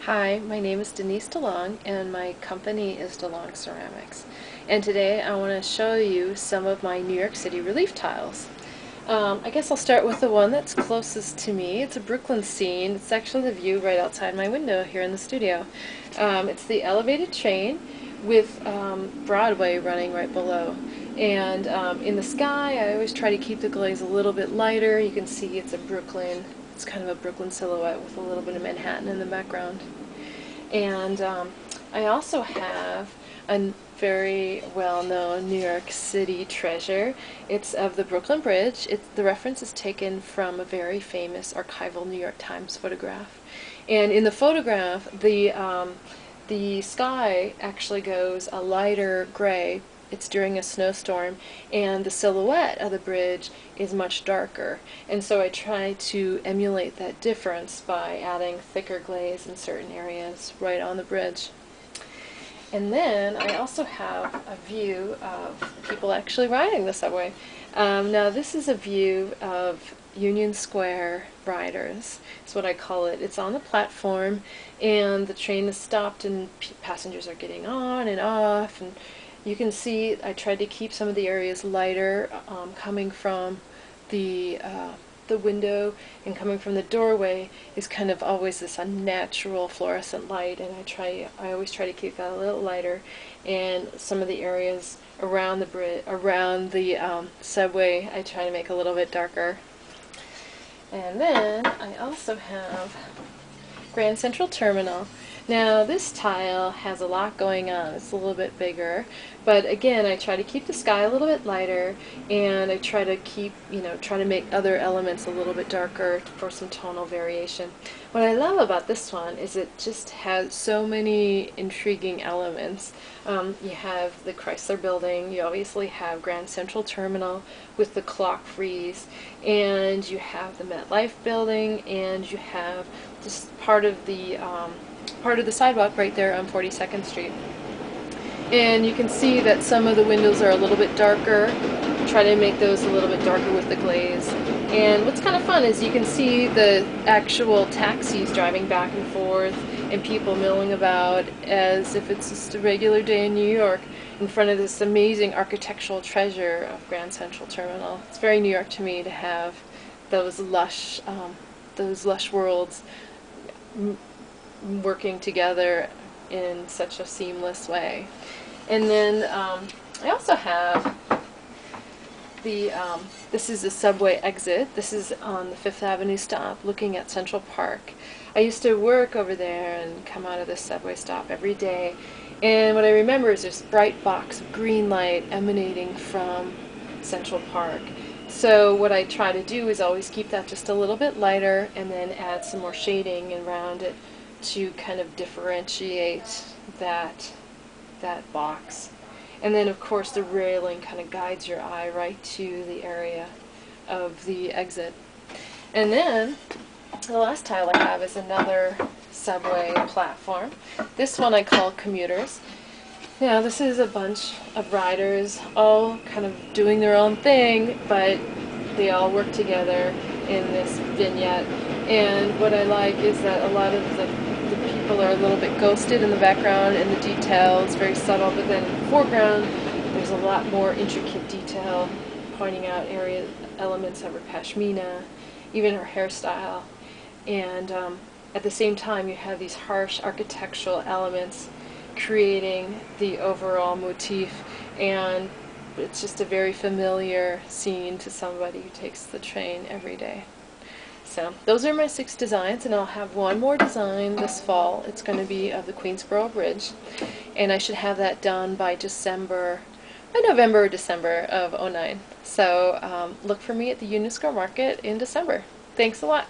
Hi, my name is Denise DeLong and my company is DeLong Ceramics. And today I want to show you some of my New York City relief tiles. I guess I'll start with the one that's closest to me. It's a Brooklyn scene. It's actually the view right outside my window here in the studio. It's the elevated train with Broadway running right below. And in the sky, I always try to keep the glaze a little bit lighter. You can see it's kind of a Brooklyn silhouette with a little bit of Manhattan in the background. And I also have a very well-known New York City treasure. It's of the Brooklyn Bridge. The reference is taken from a very famous archival New York Times photograph. And in the photograph, the sky actually goes a lighter gray. It's during a snowstorm, and the silhouette of the bridge is much darker. And so I try to emulate that difference by adding thicker glaze in certain areas right on the bridge. And then I also have a view of people actually riding the subway. Now this is a view of Union Square riders. It's what I call it. It's on the platform, and the train is stopped, and passengers are getting on and off. And you can see I tried to keep some of the areas lighter, coming from the window and coming from the doorway is kind of always this unnatural fluorescent light, and I always try to keep that a little lighter. And some of the areas around the bridge, around the subway, I try to make a little bit darker. And then I also have Grand Central Terminal. Now this tile has a lot going on. It's a little bit bigger, but again I try to keep the sky a little bit lighter, and I try to keep, try to make other elements a little bit darker for some tonal variation. What I love about this one is it just has so many intriguing elements. You have the Chrysler Building, you obviously have Grand Central Terminal with the clock frieze, and you have the MetLife Building, and you have just part of the sidewalk right there on 42nd Street. And you can see that some of the windows are a little bit darker. Try to make those a little bit darker with the glaze. And what's kind of fun is you can see the actual taxis driving back and forth and people milling about as if it's just a regular day in New York in front of this amazing architectural treasure of Grand Central Terminal. It's very New York to me to have those lush worlds working together in such a seamless way. And then I also have this is the subway exit. This is on the Fifth Avenue stop looking at Central Park. I used to work over there and come out of this subway stop every day, and what I remember is this bright box of green light emanating from Central Park. So what I try to do is always keep that just a little bit lighter and then add some more shading around it to kind of differentiate that box. And then of course the railing kind of guides your eye right to the area of the exit. And then the last tile I have is another subway platform. This one I call commuters. Now this is a bunch of riders all kind of doing their own thing, but they all work together in this vignette. And what I like is that a lot of the people are a little bit ghosted in the background, and the detail is very subtle, but then in the foreground there's a lot more intricate detail pointing out elements of her pashmina, even her hairstyle. And at the same time you have these harsh architectural elements creating the overall motif, and it's just a very familiar scene to somebody who takes the train every day. So those are my 6 designs, and I'll have one more design this fall. It's going to be of the Queensboro Bridge, and I should have that done by November or December of '09. So look for me at the Union Square Market in December. Thanks a lot.